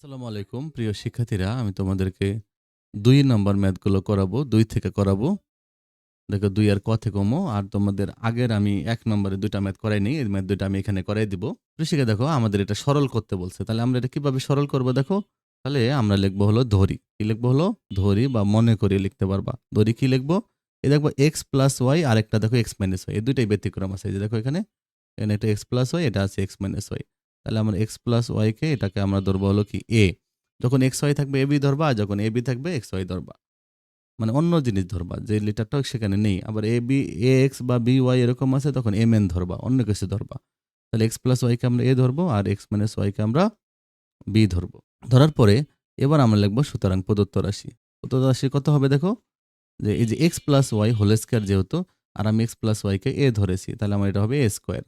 আসসালামু আলাইকুম প্রিয় শিক্ষার্থীরা, আমি তোমাদেরকে ২ নম্বর ম্যাথগুলো করাবো। ২ থেকে করাবো। দেখো ২ আর ক থেকে ম। আর তোমাদের আগের আমি ১ নম্বরে ২ টা ম্যাথ করাইনি। এই ম্যাথ ২ টা আমি এখানে করাই দিব। প্রিয় শিক্ষা, দেখো আমাদের এটা সরল করতে বলছে। তাহলে আমরা এটা কিভাবে সরল করব দেখো? তাহলে আমরা লিখবো হলো ধরি। কি লিখবো হলো? ধরি বা মনে করি লিখতে পারবা। ধরি কি লিখবো? এই দেখবো x প্লাস y, আরেকটা দেখো x মাইনাস y। এই দুইটাই ব্যতিক্রম আছে। এই যে দেখো এখানে, এখানে একটা x প্লাস y, এটা আছে x মাইনাস y। তাহলে আমরা x প্লাস y কে এটাকে আমরা ধরবো হলো কি a। যখন xy থাকবে ab ধরবা, আর যখন ab থাকবে xy ধরবা। মানে অন্য জিনিস ধরবা, যে লিটারটা সেখানে নেই। আবার ax বা by এরকম আছে, তখন mn ধরবা, অন্য কিছু ধরবা। তাহলে x প্লাস y কে আমরা a ধরবো, আর x মাইনাস y কে আমরা b ধরবো। ধরার পরে এবার আমরা লিখবো সুতরাং প্রদত্ত রাশি। প্রদত্ত রাশি কত হবে দেখো? যে এই যে X plus Y whole square যেহেতু, আর আমি এক্স প্লাস ওয়াই কে এ ধরেছি, তাহলে আমার এটা হবে এ স্কোয়ার।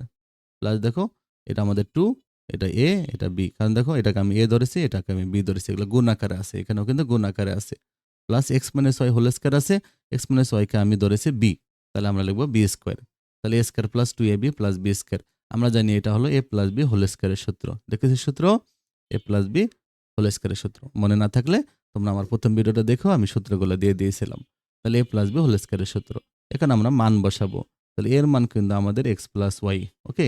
প্লাস দেখো, এটা আমাদের 2, এটা এ, এটা বি। কারণ দেখো এটাকে আমি এ ধরেছি, এটাকে আমি বি ধরেছি, এগুলো গুণ আকারে আছে, এখানেও কিন্তু গুণ আকারে আছে। Plus x minus y whole square আছে, এক্স মাইনাস ওয়াই কে আমি ধরেছি বি, তাহলে আমরা লিখবো বি স্কোয়ার। তাহলে a square plus 2ab plus b square. আমরা জানি এটা হলো এ প্লাস বি হোল স্কয়ারের সূত্র। দেখেছি সূত্র? এ প্লাস বি হোল স্কয়ারের সূত্র। মনে না থাকলে তোমরা আমার প্রথম ভিডিওটা দেখো, আমি সূত্রগুলো দিয়ে দিয়েছিলাম। তাহলে এ প্লাস বি হোল স্কয়ারের সূত্র। এখানে আমরা মান বসাবো। তাহলে এর মান কিন্তু আমাদের এক্স প্লাস ওয়াই, ওকে।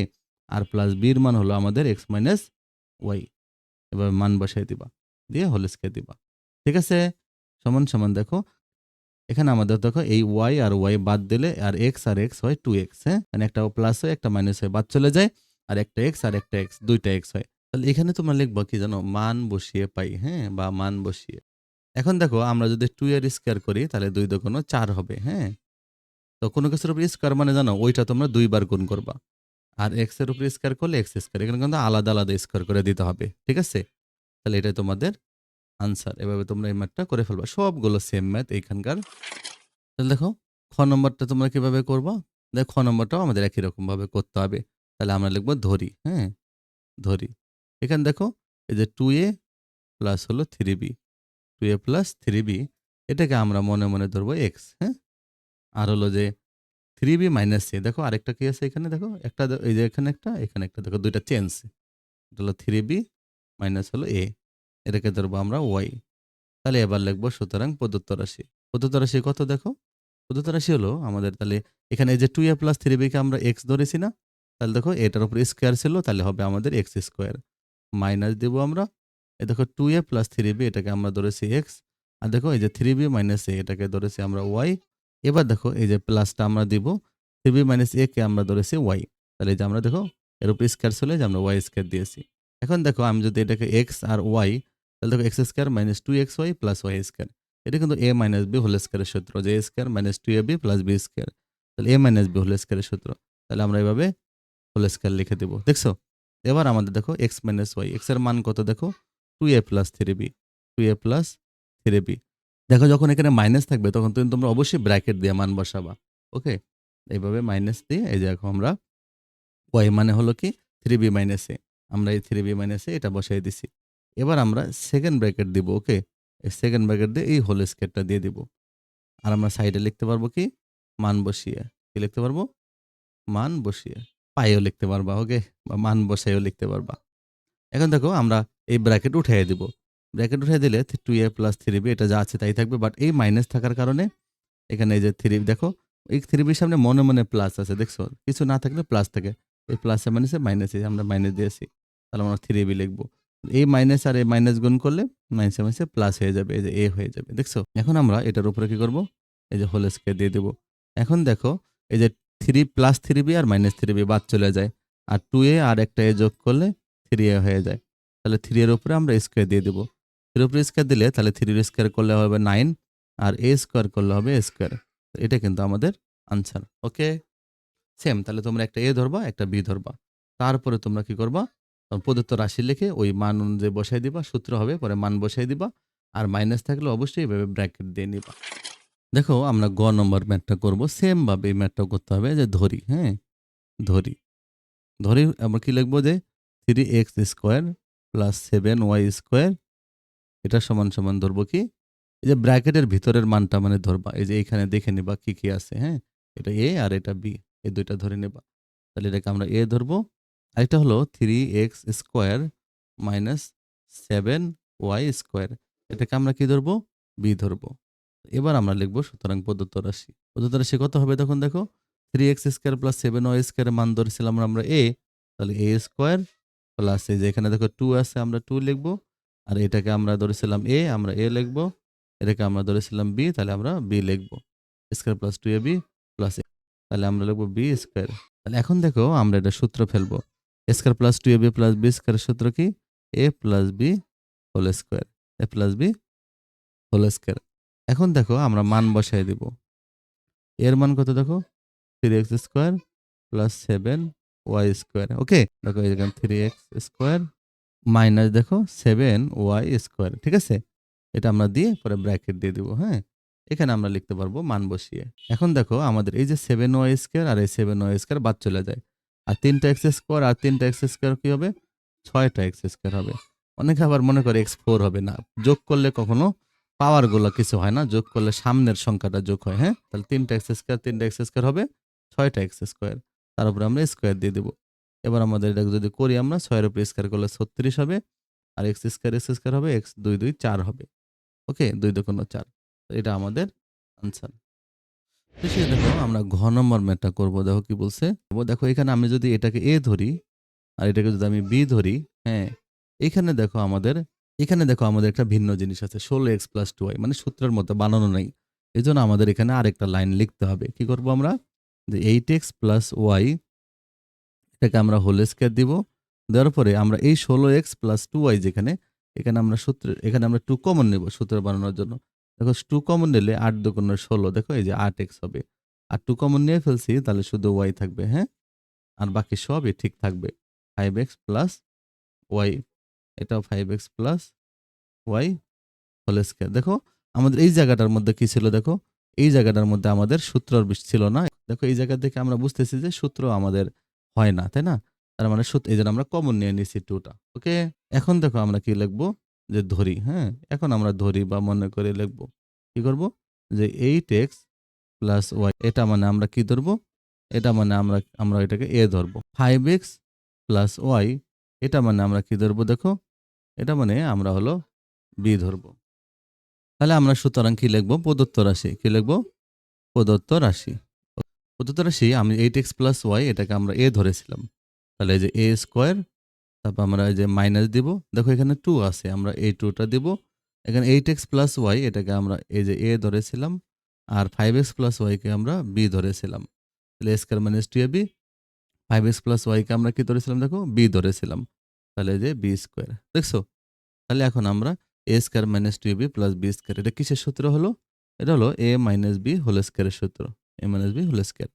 আর প্লাস বির মান হলো আমাদের এক্স মাইনাস ওয়াই। এবার মান বসাই দিবা, দিয়ে হোল স্কয়ার দিবা। ঠিক আছে? সমান সমান দেখো, এখানে আমাদের দেখো এই ওয়াই আর ওয়াই বাদ দিলে, আর এক্স আর এক্স হয় 2x। হ্যাঁ, মানে একটা প্লাস হয় একটা মাইনাস হয়, বাদ চলে যায়। আর একটা এক্স আর একটা এক্স, দুইটা এক্স হয়। তাহলে এখানে তোমরা লিখবা কি জানো? মান বসিয়ে পাই। হ্যাঁ, বা মান বসিয়ে। এখন দেখো আমরা যদি 2 এর স্কয়ার করি, তাহলে 2 দুগুণ 4 হবে। হ্যাঁ, তো কোনো কিছুর উপর স্কয়ার মানে জানো, ওইটা তোমরা 2 বার গুণ করবা। আর এক্স এর উপর স্কয়ার করলে এক্স স্কয়ার। এখানে কিন্তু আলাদা আলাদা স্কয়ার করে দিতে হবে। ঠিক আছে? তাহলে এটাই তোমাদের আনসার। এভাবে তোমরা এই ম্যাথটা করে ফেলবা। সবগুলো সেম ম্যাথ এইখানকার। তাহলে দেখো, খ নম্বরটা তোমরা কিভাবে করবা? দেখো, খ নম্বরটাও আমাদের একই রকম ভাবে করতে হবে। তাহলে আমরা লিখবো ধরি। হ্যাঁ, ধরি। এখানে দেখো, এই যে 2a প্লাস হলো 3b, 2a প্লাস 3b, এটাকে আমরা মনে মনে ধরবো এক্স। হ্যাঁ, আর হলো যে 3b মাইনাস এ। দেখো আরেকটা কি আছে এখানে, দেখো একটা এই যে এখানে একটা দেখো, দুইটা চেঞ্জ। এটা হলো 3b মাইনাস হলো a, এটাকে ধরবো আমরা ওয়াই। তাহলে এবার লিখবো সুতরাং প্রদত্ত রাশি। প্রদত্ত রাশি কত দেখো? প্রদত্ত রাশি হলো আমাদের, তাহলে এখানে এই যে 2a প্লাস 3b কে আমরা এক্স ধরেছি না? তাহলে দেখো এটার উপর স্কোয়ার ছিল, তাহলে হবে আমাদের এক্স স্কোয়ার। মাইনাস দেবো আমরা, এই দেখো 2a প্লাস 3b এটাকে আমরা ধরেছি এক্স। আর দেখো এই যে 3b মাইনাস এ, এটাকে ধরেছি আমরা ওয়াই। এবার দেখো এই যে প্লাসটা আমরা দিব, 3b মাইনাস এ কে আমরা ধরেছি ওয়াই। তাহলে এই যে আমরা দেখো এর উপর স্কোয়ার ছিল, যে আমরা ওয়াই স্কোয়ার দিয়েছি। এখন দেখো আমি যদি এটাকে এক্স আর ওয়াই, তাহলে দেখো x square minus 2xy plus y square. এটা কিন্তু এ মাইনাস বি হোল স্কোয়ারের সূত্র, যে a square minus 2ab plus b square. তাহলে এ মাইনাস বি হোল স্কোয়ারের সূত্র। তাহলে আমরা এভাবে হোল স্কয়ার লিখে দেব। দেখছো? এবার আমাদের দেখো এক্স মাইনাস ওয়াই, এক্স এর মান কত দেখো? 2a plus 3b, 2a plus 3b। দেখো যখন এখানে মাইনাস থাকবে, তখন কিন্তু তোমরা অবশ্যই ব্র্যাকেট দিয়ে মান বসাবা। ওকে, এইভাবে মাইনাস দিয়ে, এই যে দেখো আমরা ওয়াই মানে হলো কি 3b মাইনাস এ, আমরা এই 3b মাইনাস এ এটা বসাই দিছি। এবার আমরা সেকেন্ড ব্র্যাকেট দিব। ওকে, এই সেকেন্ড ব্র্যাকেট দিয়ে এই হোল স্কয়ারটা দিয়ে দিব। আর আমরা সাইডে লিখতে পারবো কি? মান বসিয়ে। কি লিখতে পারবো? মান বসিয়ে। পাইও লিখতে পারবা, ওকে? বা মান বসাইও লিখতে পারবা। এখন দেখো আমরা এই ব্র্যাকেট উঠাইয়া দিব। ব্র্যাকেট উঠাই দিলে 2a প্লাস 3b এটা যা আছে তাই থাকবে। বাট এই মাইনাস থাকার কারণে এখানে এই যে 3 দেখো, এই 3b সামনে মনে মনে প্লাস আছে, দেখছো? কিছু না থাকলে প্লাস থাকে। এই প্লাসে মাইনাসে মাইনাসে আমরা মাইনাস দিয়েছি। তাহলে আমরা 3b লিখবো। এই মাইনাস আর এই মাইনাস গুণ করলে মাইনাসে মাইনাসে প্লাস হয়ে যাবে, এই যে এ হয়ে যাবে। দেখছো? এখন আমরা এটার উপরে কি করব? এই যে হোল স্কয়ার দিয়ে দেব। এখন দেখো এই যে 3 প্লাস 3b আর মাইনাস 3b বাদ চলে যায়। আর 2a আর একটা এ যোগ করলে 3a হয়ে যায়। তাহলে 3 এর উপরে আমরা স্কয়ার দিয়ে দেব। 3 এর উপরে স্কয়ার দিলে তাহলে 3 এর স্কয়ার করলে হবে 9, আর a স্কয়ার করলে হবে a স্কয়ার। এটা কিন্তু আমাদের আনসার। ওকে, সেম। তাহলে তোমরা একটা এ ধরবা, একটা বি ধরবা। তারপরে তোমরা কি করবা? প্রদত্ত রাশি লিখে ওই মান অনুযায়ী বসাই দিবা, সূত্র হবে, পরে মান বসাই দিবা। আর মাইনাস থাকলে অবশ্যই এভাবে ব্র্যাকেট দিয়ে নিবা। দেখো আমরা গ নম্বর ম্যাথটা করব। সেম ভাবে এই ম্যাথটাও করতে হবে, যে ধরি। হ্যাঁ, ধরি। ধরি আমরা কি লিখবো? যে 3x square plus 7y square, এটা সমান সমান ধরবো কি? এই যে ব্র্যাকেটের ভিতরের মানটা মানে ধরবা। এই যে এইখানে দেখে নিবা কি কি আছে। হ্যাঁ, এটা এ আর এটা বি, এই দুইটা ধরে নেবা। তাহলে এটাকে আমরা এ ধরবো। আরেকটা হলো 3x square minus 7 Y square. এটাকে আমরা কি ধরবো? বি ধরবো। এবার আমরা লিখবো সুতরাং প্রদত্ত রাশি। প্রদত্ত রাশি কত হবে তখন দেখো? 3x স্কোয়ার প্লাস 7y স্কোয়ারের মান ধরেছিলাম আমরা a, তাহলে a স্কোয়ার প্লাস এই যে এখানে দেখো 2 আছে আমরা 2 লিখবো। আর এটাকে আমরা ধরেছিলাম a, আমরা a লিখবো। এটাকে আমরা ধরেছিলাম b, তাহলে আমরা b লিখবো। Square plus 2ab plus a, তাহলে আমরা লিখবো b স্কোয়ার। তাহলে এখন দেখো আমরা এটা সূত্র ফেলবো। Square plus 2ab plus b স্কোয়ারের সূত্র কি? a plus b whole square, a plus b whole square. এখন দেখো আমরা মান বসাই দিব। এর মান কত দেখো? 3x square plus 7y square. ওকে, দেখো এখানে 3x স্কোয়ার মাইনাস দেখো 7y স্কোয়ার। ঠিক আছে, এটা আমরা দিয়ে পরে ব্র্যাকেট দিয়ে দিব। হ্যাঁ, এখানে আমরা লিখতে পারবো মান বসিয়ে। এখন দেখো আমাদের এই যে 7y স্কোয়ার আর এই 7y স্কোয়ার বাদ চলে যায়, আর 3টা এক্স স্কোয়ার আর 3টা এক্স স্কোয়ার কি হবে? 6টা এক্স স্কোয়ার হবে। অনেকে আবার মনে করে x4 হবে না, যোগ করলে কখনো পাওয়ার গুলো কিছু হয় না, যোগ করলে সামনের সংখ্যাটা যোগ হয়। হ্যাঁ, তাহলে 3টা এক্স স্কোয়ার 3টা এক্স স্কোয়ার হবে 6টা এক্স স্কোয়ার, তার উপরে আমরা স্কোয়ার দিয়ে দেবো। এবার আমাদের এটা যদি করি আমরা 6 এর উপরে স্কোয়ার করলে 36 হবে, আর এক্স স্কোয়ার হবে এক্স 2 2 4 হবে। ওকে, 2 2 4, এটা আমাদের আনসার। শেষে দেখো আমরা ঘ নম্বর ম্যাথটা করব। দেখো কি বলছে। দেখো এখানে আমি যদি এটাকে এ ধরি আর এটাকে যদি আমি বি ধরি, হ্যাঁ, এখানে দেখো আমাদের একটা ভিন্ন জিনিস আছে, 16x প্লাস 2y, মানে সূত্রের মতো বানানো নাই। এই জন্য আমাদের এখানে আরেকটা লাইন লিখতে হবে। কি করব আমরা? যে 8x প্লাস ওয়াই, এটাকে আমরা হোল স্কয়ার দিব। দেওয়ার পরে আমরা এই 16x প্লাস 2y যেখানে, এখানে আমরা 2 কমন নেব সূত্র বানানোর জন্য। দেখো 2 কমন নিলে 8 2 16, দেখো এই যে 8x হবে। আর 2 কমন নিয়ে ফেলছি, তাহলে শুধু y থাকবে। হ্যাঁ, আর বাকি সবই ঠিক থাকবে। 5x প্লাস ওয়াই, এটাও 5x plus Y whole square. দেখো আমাদের এই জায়গাটার মধ্যে কি ছিল? দেখো এই জায়গাটার মধ্যে আমাদের সূত্র ছিল না। দেখো এই জায়গা থেকে আমরা বুঝতেছি যে সূত্র আমাদের হয় না, তাই না? তার মানে এই জন্য আমরা কমন নিয়ে নিছি 2টা। ওকে, এখন দেখো আমরা কি লিখবো? যে ধরি। হ্যাঁ, এখন আমরা ধরি বা মনে করে লিখবো। কি করব? যে 8x প্লাস ওয়াই, এটা মানে আমরা কি ধরবো? এটা মানে আমরা এটাকে এ ধরবো। 5x প্লাস ওয়াই, এটা মানে আমরা কি ধরবো? দেখো এটা মানে আমরা হলো বি ধরবো। তাহলে আমরা সুতরাং কি লিখবো? প্রদত্ত রাশি। কি লিখবো? প্রদত্ত রাশি। প্রদত্ত রাশি আমি 8x প্লাস ওয়াই, এটাকে আমরা এ ধরেছিলাম। তাহলে এই যে এ স্কোয়ার, তারপর আমরা এই যে মাইনাস দিব। দেখো এখানে 2 আছে, আমরা এই 2টা দিব। এখানে 8x প্লাস ওয়াই, এটাকে আমরা এই যে এ ধরেছিলাম। আর 5x প্লাস ওয়াইকে আমরা বি ধরেছিলাম। তাহলে square minus 2ab, 5x plus ওয়াইকে আমরা কি ধরেছিলাম? দেখো বি ধরেছিলাম। তাহলে এই যে বি স্কোয়ার। দেখছো? তাহলে এখন আমরা a square minus 2ab plus b square, এটা কিসের সূত্র হলো? এটা হলো এ মাইনাস বি হোল স্কোয়ারের সূত্র। এ মাইনাস বি হোল স্কোয়ার।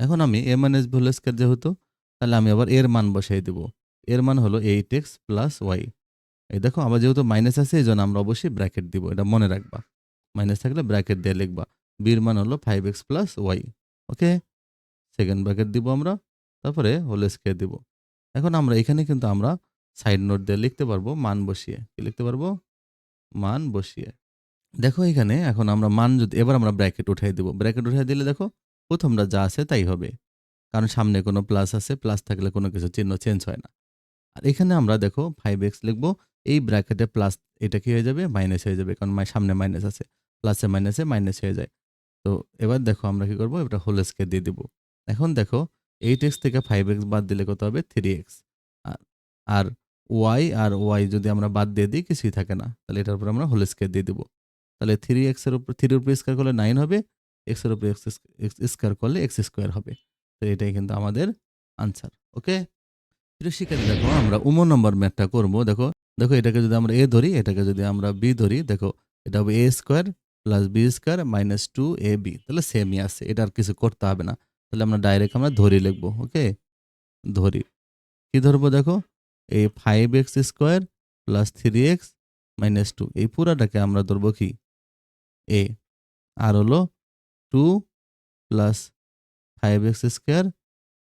এখন আমি এ মাইনাস বি হোল স্কোয়ার যেহেতু, তাহলে আমি আবার এর মান বসাই দিব। এর মান হলো 8x প্লাস ওয়াই। এই দেখো আবার যেহেতু মাইনাস আছে, এই জন্য আমরা অবশ্যই ব্র্যাকেট দিব, এটা মনে রাখবা। মাইনাস থাকলে ব্র্যাকেট দিয়ে লিখবা। বির মান হলো 5x প্লাস ওয়াই। ওকে, সেকেন্ড ব্র্যাকেট দিব আমরা, তারপরে হোল স্কোয়ার দিব। এখন আমরা এখানে কিন্তু আমরা সাইড নোট দিয়ে লিখতে পারবো মান বসিয়ে। কি লিখতে পারবো? মান বসিয়ে। দেখো এখানে এখন আমরা মান যদি এবার আমরা ব্র্যাকেট উঠাই দিব। ব্র্যাকেট উঠাই দিলে দেখো প্রথমটা যা আছে তাই হবে, কারণ সামনে কোনো প্লাস আছে, প্লাস থাকলে কোনো কিছু চিহ্ন চেঞ্জ হয় না। আর এখানে আমরা দেখো 5x লিখবো, এই ব্র্যাকেটে প্লাস, এটা কি হয়ে যাবে? মাইনাস হয়ে যাবে, কারণ সামনে মাইনাস আছে। প্লাসে মাইনাসে মাইনাস হয়ে যায়। তো এবার দেখো আমরা কি করবো? এটা হোল স্কয়ার দিয়ে দিব। এখন দেখো 8x থেকে 5x বাদ দিলে কত হবে? 3x। আর আর y যদি আমরা বাদ দিয়ে দিই, কিছুই থাকে না। তাহলে এটার উপর আমরা হোল স্কয়ার দিয়ে দিব। তাহলে 3x এর উপর 3 এর উপর স্কয়ার করলে 9 হবে, x এর উপর x স্কয়ার করলে x স্কয়ার হবে। তো এটাই কিন্তু আমাদের আনসার। ওকে, প্রিয় শিক্ষার্থী, দেখো আমরা উমো নম্বর ম্যাথটা করবো। দেখো দেখো এটাকে যদি আমরা এ ধরি, এটাকে যদি আমরা বি ধরি, দেখো এটা হবে a square plus b square minus 2ab, তাহলে সেমই আছে, এটা আর কিছু করতে হবে না। তাহলে আমরা ডাইরেক্ট আমরা ধরি লিখবো। ওকে, ধরি। কি ধরবো? দেখো এই 5x square plus 3x minus 2, এই পুরাটাকে আমরা ধরবো কি? এ। আর হলো 2 plus 5x square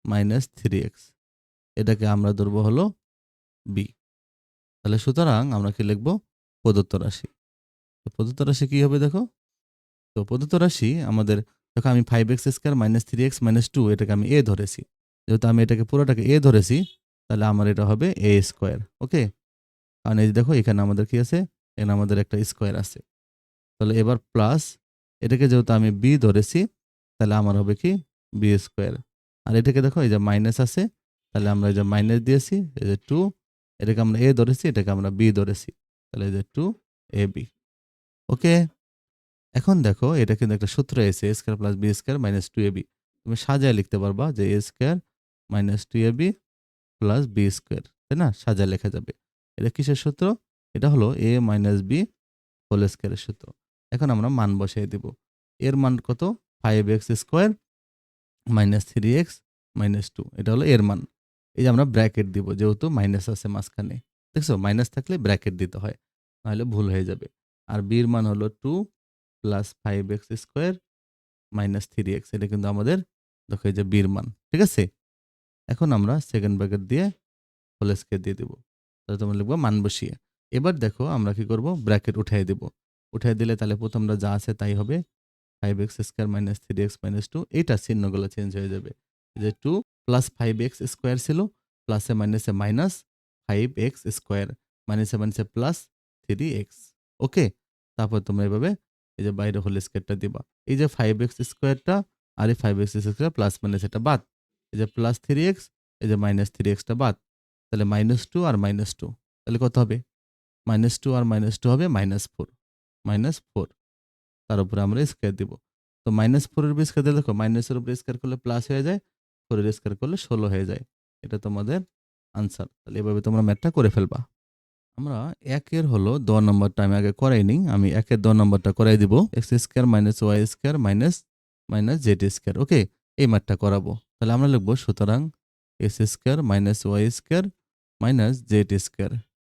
minus 3x, এটাকে আমরা ধরবো হলো বি। তাহলে সুতরাং আমরা কি লিখবো? প্রদত্ত রাশি। তো প্রদত্ত রাশি কি হবে? দেখো তো প্রদত্ত রাশি আমাদের, দেখো আমি 5x square minus 3x minus 2, এটাকে আমি এ ধরেছি। যেহেতু আমি এটাকে পুরোটাকে এ ধরেছি, তাহলে আমার এটা হবে এ স্কোয়ার। ওকে, কারণ এই যে দেখো এখানে আমাদের কি আছে, এখানে আমাদের একটা স্কোয়ার আছে। তাহলে এবার প্লাস, এটাকে যেহেতু আমি বি ধরেছি, তাহলে আমার হবে কি বি স্কোয়ার। আর এটাকে দেখো এই যে মাইনাস আছে, তাহলে আমরা এই যে মাইনাস দিয়েছি, এই যে 2, এটাকে আমরা এ ধরেছি, এটাকে আমরা বি ধরেছি, তাহলে এই যে 2ab। ওকে, এখন দেখো এটা কিন্তু একটা সূত্র এসে a square plus b square minus 2ab। তুমি সাজায় লিখতে পারবা যে a square minus 2ab plus b square, তাই না? সাজায় লেখা যাবে। এটা কিসের সূত্র? এটা হলো এ মাইনাস বি হোল স্কোয়ারের সূত্র। এখন আমরা মান বসিয়ে দিব। এর মান কত? 5x square minus 3x minus 2, এটা হলো এর মান। এই যে আমরা ব্র্যাকেট দিব, যেহেতু মাইনাস আছে মাঝখানে। দেখছো, মাইনাস থাকলে ব্র্যাকেট দিতে হয়, নাহলে ভুল হয়ে যাবে। আর বির মান হলো 2 plus 5x square minus 3x, এটা কিন্তু আমাদের দেখো এই যে বির মান। ঠিক আছে, এখন আমরা সেকেন্ড ব্র্যাকেট দিয়ে হোল স্কোয়ার দিয়ে দিব। তাহলে তোমরা লিখবো মান বসিয়ে। এবার দেখো আমরা কি করব, ব্র্যাকেট উঠাই দিব। উঠাই দিলে তাহলে প্রথমটা যা আছে তাই হবে, 5x square minus 3x minus 2, এইটা চিহ্নগুলো চেঞ্জ হয়ে যাবে। এই যে 2 প্লাস 5x স্কোয়ার ছিল, প্লাসে মাইনাসে মাইনাস 5x স্কোয়ার, মাইনাসে মাইনাসে প্লাস 3x। ওকে, তারপর তোমরা এভাবে এই যে বাইরে হোল স্কোয়ারটা দিবা। এই যে 5x স্কোয়ারটা আর এই 5x স্কোয়ার প্লাস মাইনাস এটা বাদ, এই যে প্লাস 3x, এই যে মাইনাস 3xটা বাদ, তাহলে -2 আর -2, তাহলে কত হবে? -2 আর -2 হবে -4, -4, তার উপরে আমরা স্কোয়ার দিব। তো -4 এর উপর স্কোয়ার দিলে দেখো, মাইনাসের উপরে স্কোয়ার করলে প্লাস হয়ে যায়, 4 এর স্কোয়ার করলে 16 হয়ে যায়। এটা তোমাদের আনসার। তাহলে এভাবে তোমরা ম্যাথটা করে ফেলবা। আমরা 1 এর হলো 10 নম্বরটা আমি আগে করাইনি। আমি 1 এর 10 নম্বরটা করাই দিব। x square minus Y square minus minus z square. Okay, এই ম্যাথটা করাবো। তাহলে আমরা লিখবো, সুতরাং x square minus Y square minus z square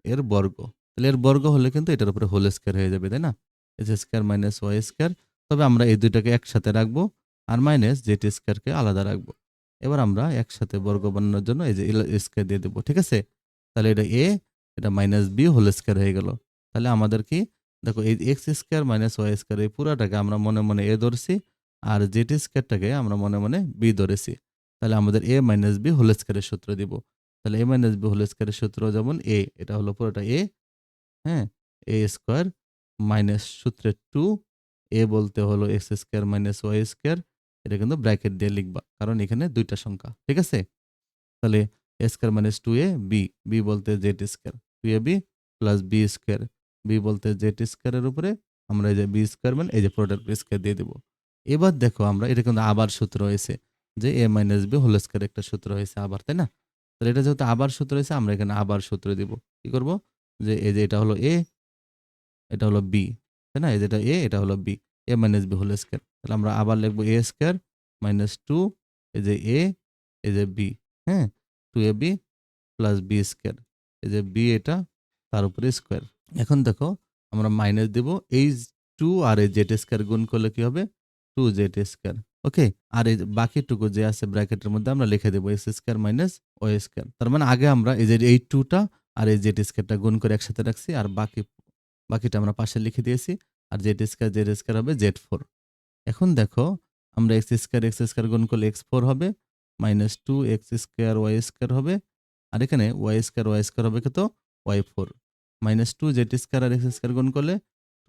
এর বর্গ। তাহলে এর বর্গ হলে কিন্তু এটার উপরে হোল স্কোয়ার হয়ে যাবে, তাই না? X square minus Y square, তবে আমরা এই দুইটাকে একসাথে রাখবো, আর মাইনাস জেড স্কোয়ারকে আলাদা রাখবো। এবার আমরা একসাথে বর্গ বানানোর জন্য এই যে স্কোয়ার দিয়ে দেবো। ঠিক আছে, তাহলে এটা এ, এটা মাইনাস বি হোল স্কোয়ার হয়ে গেল। তাহলে আমাদের কি, দেখো এই X square minus Y square এই পুরাটাকে আমরা মনে মনে এ ধরছি, আর জেড স্কোয়ারটাকে আমরা মনে মনে বি ধরেছি। তাহলে আমাদের এ মাইনাস বি হোল স্কোয়ারের সূত্র দিব। তাহলে এ মাইনাস বি হোল স্কোয়ারের সূত্র যেমন এ, এটা হলো পুরোটা এ, হ্যাঁ, এ স্কোয়ার মাইনাস সূত্রের 2, এ বলতে হলো X square minus Y square, এটা কিন্তু ব্র্যাকেট দিয়ে লিখবা, কারণ এখানে দুইটা সংখ্যা। ঠিক আছে, তাহলে a square minus 2a b, b বলতে z square, 2ab plus b square, b বলতে জেড স্কোয়ারের উপরে আমরা এই যে বি স্কোয়ার মানে এই যে প্রোডাক্ট স্কোয়ার দিয়ে দেবো। এবার দেখো আমরা এটা কিন্তু আবার সূত্র হয়েছে, যে এ মাইনাস বি হোল স্কোয়ার একটা সূত্র হয়েছে আবার, তাই না? তাহলে এটা যেহেতু আবার সূত্র হয়েছে, আমরা এখানে আবার সূত্র দিব। কি করব, যে এই যে এটা হলো এ, এটা হলো বি, তাই না? এই যেটা এ, এটা হলো বি, এ মাইনাস বি হোল স্কোয়ার। তাহলে আমরা আবার লিখবো এ স্কোয়ার মাইনাস 2, এই যে এ, এই যে বি, হ্যাঁ, 2ab প্লাস বি স্কোয়ার, এই যে বি এটা, তার উপরে স্কোয়ার। এখন দেখো আমরা মাইনাস দিব, এই 2 আর এই জেড স্কোয়ার গুণ করলে কি হবে, 2 জেড স্কোয়ার। ওকে, আর এই বাকিটুকু যে আছে ব্র্যাকেটের মধ্যে আমরা লিখে দেবো X square minus Y square. তার মানে আগে আমরা এই যে এই 2টা আর এই জেড স্কোয়ারটা গুণ করে একসাথে রাখছি, আর বাকিটা আমরা পাশে লিখে দিয়েছি, আর জেড স্কোয়ার হবে Z4। এখন দেখো আমরা এক্স স্কোয়ার গুণ করলে x4 হবে, minus 2 x square y square হবে, আর এখানে ওয়াই স্কোয়ার হবে কত, y4, মাইনাস 2 জেড স্কোয়ার আর এক্স স্কোয়ার গুণ করলে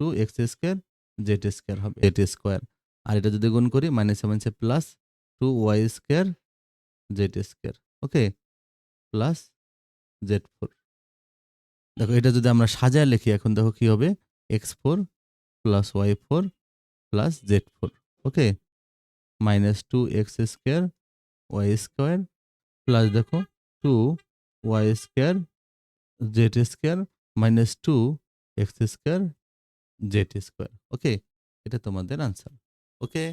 2 এক্স স্কোয়ার জেড স্কোয়ার হবে, জেড স্কোয়ার। আর এটা যদি গুণ করি মাইনাসে মাইনাসে plus 2 y square z square. Okay, plus Z4। দেখো এটা যদি আমরা সাজায় লিখি, এখন দেখো কি হবে, x4 plus y4 plus Z4। Okay, minus 2 x square y square plus দেখো 2 y square z square minus 2 x square z square. Okay, এটা তোমাদের আনসার। ওকে।